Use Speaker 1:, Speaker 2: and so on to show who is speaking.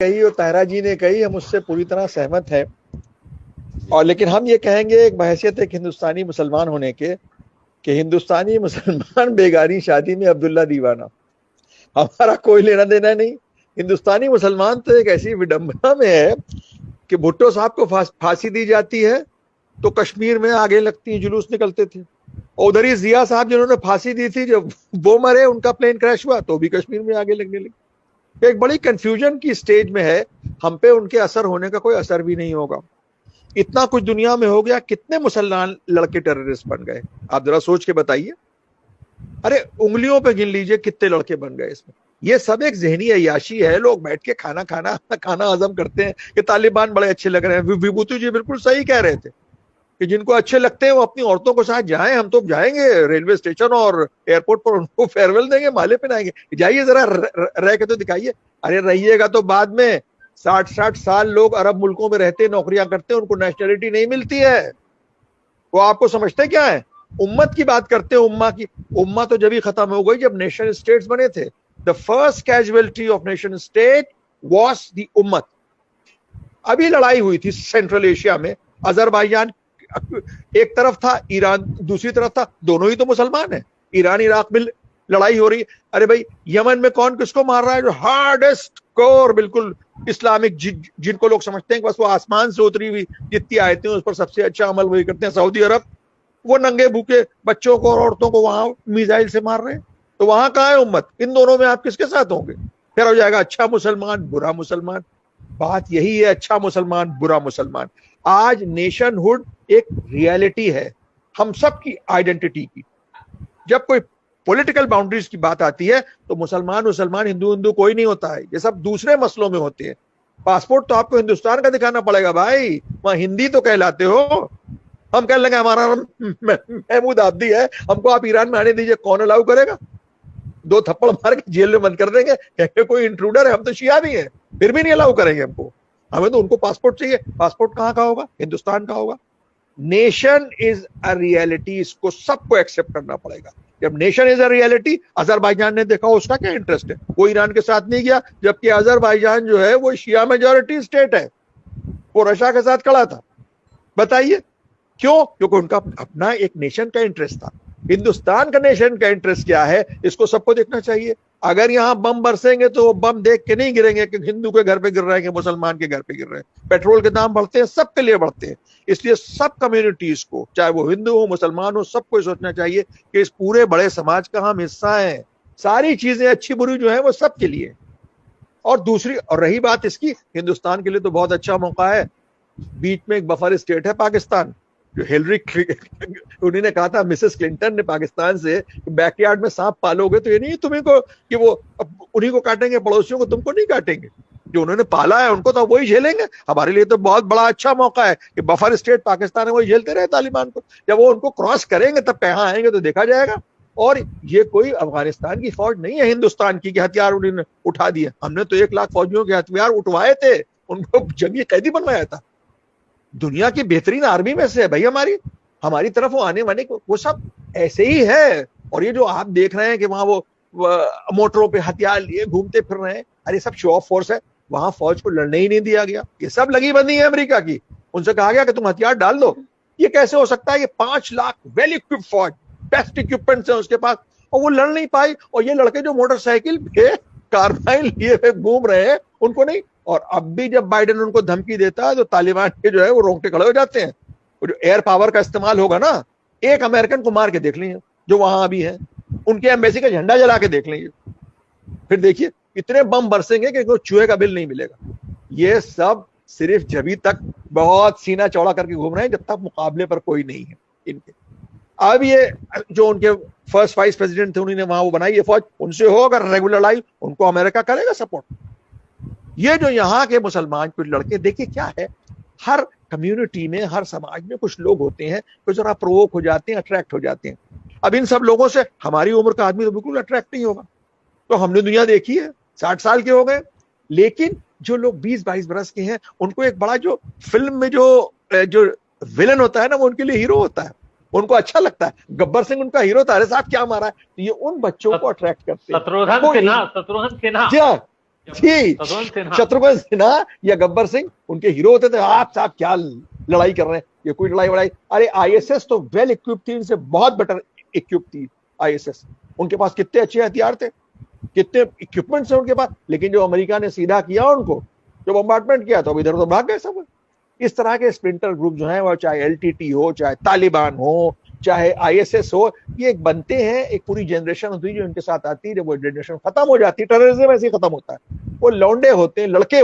Speaker 1: कही और ताहरा जी ने कही, हम उससे पूरी तरह सहमत हैं। और लेकिन हम ये कहेंगे एक बहैसियत एक हिंदुस्तानी मुसलमान होने के, कि हिंदुस्तानी मुसलमान बेगानी शादी में अब्दुल्ला दीवाना, हमारा कोई लेना देना नहीं। हिंदुस्तानी मुसलमान तो एक ऐसी विडंबना में है कि भुट्टो साहब को फांसी दी जाती है तो कश्मीर में आगे लगती जुलूस निकलते थे, और उधर ही जिया साहब जिन्होंने फांसी दी थी, जब वो मरे उनका प्लेन क्रैश हुआ तो भी कश्मीर में आगे लगने लगी। तो एक बड़ी कंफ्यूजन की स्टेज में है। हम पे उनके असर होने का कोई असर भी नहीं होगा। इतना कुछ दुनिया में हो गया, कितने मुसलमान लड़के टेररिस्ट बन गए, आप जरा सोच के बताइए। अरे उंगलियों पे गिन लीजिए कितने लड़के बन गए इसमें। ये सब एक जहनी अय्याशी है। लोग बैठ के खाना हजम करते हैं कि तालिबान बड़े अच्छे लग रहे हैं। विभूति जी बिल्कुल सही कह रहे थे कि जिनको अच्छे लगते हैं वो अपनी औरतों के साथ जाएं। हम तो जाएंगे रेलवे स्टेशन और एयरपोर्ट पर, उनको फेयरवेल देंगे, माले पहनाएंगे, जाइए जरा रह के तो दिखाइए। अरे रहिएगा तो बाद में 60-60 साल लोग अरब मुल्कों में रहते, नौकरियां करते, उनको नेशनलिटी नहीं मिलती है। वो आपको समझते क्या है? उम्मत की बात करते हैं, उम्मा की। उम्मा तो जब ही खत्म हो गई जब नेशन स्टेट्स बने थे। The first casualty of nation state was the उम्मत। अभी लड़ाई हुई थी सेंट्रल एशिया में, अजरबैजान एक तरफ था, ईरान दूसरी तरफ था, दोनों ही तो मुसलमान है। ईरान इराक में लड़ाई हो रही है। अरे भाई यमन में कौन किसको मार रहा है? जो हार्डेस्ट कोर बिल्कुल इस्लामिक जिनको लोग समझते हैं कि बस वो आसमान से उतरी हुई जितनी आयतें उस पर सबसे अच्छा अमल वही करते हैं, सऊदी अरब, वो नंगे भूखे बच्चों को और औरतों को वहां मिसाइल से मार रहे हैं। तो वहां कहां है उम्मत? इन दोनों में आप किसके साथ होंगे? फिर हो जाएगा अच्छा मुसलमान बुरा मुसलमान। बात यही है, अच्छा मुसलमान बुरा मुसलमान। आज नेशनहुड एक रियलिटी है हम सब की आइडेंटिटी की। जब कोई पॉलिटिकल बाउंड्रीज की बात आती है तो मुसलमान हिंदू हिंदू कोई नहीं होता है। ये सब दूसरे मसलों में होते हैं। पासपोर्ट तो आपको हिंदुस्तान का दिखाना पड़ेगा भाई, वहां हिंदी तो कहलाते हो। हम कह लेंगे हमारा महमूद आब्दी है, हमको आप ईरान में आने दीजिए, कौन अलाउ करेगा? 2 थप्पड़ मार के जेल में बंद कर देंगे, कहेंगे कोई इंट्रूडर है, हम तो शिया भी हैं, फिर भी नहीं अलाउ करेंगे हमको। हमें तो उनको पासपोर्ट चाहिए। पासपोर्ट कहां का होगा? हिंदुस्तान का होगा। नेशन इज अ रियलिटी, इसको सबको एक्सेप्ट करना पड़ेगा। जब nation is a reality, Azerbaijan ने देखा उसका क्या इंटरेस्ट है, वो ईरान के साथ नहीं गया, जबकि अजरबैजान जो है वो शिया मेजॉरिटी स्टेट है, वो रशिया के साथ खड़ा था। बताइए क्यों? क्योंकि उनका अपना एक नेशन का इंटरेस्ट था। हिंदुस्तान का नेशन का इंटरेस्ट क्या है, इसको सबको देखना चाहिए। अगर यहां बम बरसेंगे तो वो बम देख के नहीं गिरेंगे कि हिंदू के घर पे गिर रहे हैं कि मुसलमान के घर पे गिर रहे हैं। पेट्रोल के दाम बढ़ते हैं, सबके लिए बढ़ते हैं। इसलिए सब कम्युनिटीज को, चाहे वो हिंदू हो मुसलमान हो, सबको सोचना चाहिए कि इस पूरे बड़े समाज का हम हिस्सा हैं। सारी चीजें अच्छी बुरी जो है वो सबके लिए। और दूसरी, और रही बात इसकी, हिंदुस्तान के लिए तो बहुत अच्छा मौका है। बीच में एक बफर स्टेट है पाकिस्तान, जो हिलरी उन्होंने कहा था, मिसेस क्लिंटन ने पाकिस्तान से, बैकयार्ड में सांप पालोगे तो ये नहीं तुम्हें को कि वो उन्हीं को काटेंगे, पड़ोसियों को तुमको नहीं काटेंगे। जो उन्होंने पाला है उनको तो वही झेलेंगे। हमारे लिए तो बहुत बड़ा अच्छा मौका है कि बफर स्टेट पाकिस्तान है, वही झेलते रहे तालिबान को। जब वो उनको क्रॉस करेंगे तब यहाँ आएंगे तो देखा जाएगा। और ये कोई अफगानिस्तान की फौज नहीं है हिंदुस्तान की कि हथियार उन्होंने उठा दिए। हमने तो 1 लाख फौजियों के हथियार उठवाए थे, उनको जंगी कैदी बनवाया था। दुनिया की बेहतरीन आर्मी में से है भाई हमारी तरफ वो आने वाले वो सब ऐसे ही है। और ये जो आप देख रहे हैं कि वहां वो मोटरों पे हथियार लिए घूमते फिर रहे हैं, अरे सब शो ऑफ फोर्स है। वहां फौज को लड़ने ही नहीं दिया गया। ये सब लगी बंदी है अमेरिका की। उनसे कहा गया कि तुम हथियार डाल दो। ये कैसे हो सकता है? ये 5 लाख वेल इक्विप्ड फौज, बेस्ट इक्विपमेंट्स है उसके पास, और वो लड़ नहीं पाई। और ये लड़के जो मोटरसाइकिल पे कार्बाइन लिए हुए घूम रहे हैं, उनको नहीं। और अब भी जब बाइडेन उनको धमकी देता है तो तालिबान के जो है वो रोंगटे खड़े हो जाते हैं। वो जो एयर पावर का इस्तेमाल होगा ना, एक अमेरिकन को मार के देख लीजिए जो वहां अभी है, उनके एम्बेसी का झंडा जला के देख लीजिए, फिर देखिए इतने बम बरसेंगे कि चूहे का बिल नहीं मिलेगा। ये सब सिर्फ जभी तक बहुत सीना चौड़ा करके घूम रहे हैं, जब तक मुकाबले पर कोई नहीं है इनके। अब ये जो उनके फर्स्ट वाइस प्रेसिडेंट थे, उन्होंने वहां वो बनाई ये फौज, उनसे हो अगर रेगुलर लाई, उनको अमेरिका करेगा सपोर्ट। ये जो यहाँ के मुसलमान कुछ लड़के, देखिए क्या है, हर कम्युनिटी में, हर समाज में कुछ लोग होते हैं जो जरा प्रोवोक हो जाते हैं, अट्रैक्ट हो जाते हैं। अब इन सब लोगों से हमारी उम्र का आदमी तो बिल्कुल अट्रैक्ट नहीं होगा। तो हमने दुनिया देखी है, 60 साल के हो गए। लेकिन जो लोग 20-22 बरस के हैं, उनको एक बड़ा जो फिल्म में जो विलन होता है ना, वो उनके लिए हीरो होता है, उनको अच्छा लगता है। गब्बर सिंह उनका हीरो था, अरे साहब क्या मारा है, तो ये उन बच्चों को अट्रैक्ट करते हैं।
Speaker 2: शत्रुघ्न सिन्हा।
Speaker 1: जी हाँ, जी, शत्रुघ्न सिन्हा या गब्बर सिंह उनके हीरो होते थे। आप साहब क्या लड़ाई कर रहे हैं, ये कोई लड़ाई वड़ाई। अरे आईएसएस तो वेल इक्विप्ड थी, इनसे बहुत बेटर इक्विप्ड थी आईएसएस। उनके पास कितने अच्छे हथियार थे, कितने इक्विपमेंट्स है उनके पास। लेकिन जो अमेरिका ने सीधा किया उनको, जो बम्बार्टमेंट किया, तो इधर उधर भाग गए सब। इस तरह के स्प्लिंटर ग्रुप जो हैं, वो चाहे एलटीटी हो, चाहे तालिबान हो, चाहे आईएसएस हो, ये एक बनते हैं, एक पूरी जनरेशन होती है जो इनके साथ आती है। जब वो जनरेशन खत्म हो जाती है, टेररिज्म ऐसे ही खत्म होता है। वो लौंडे होते हैं, लड़के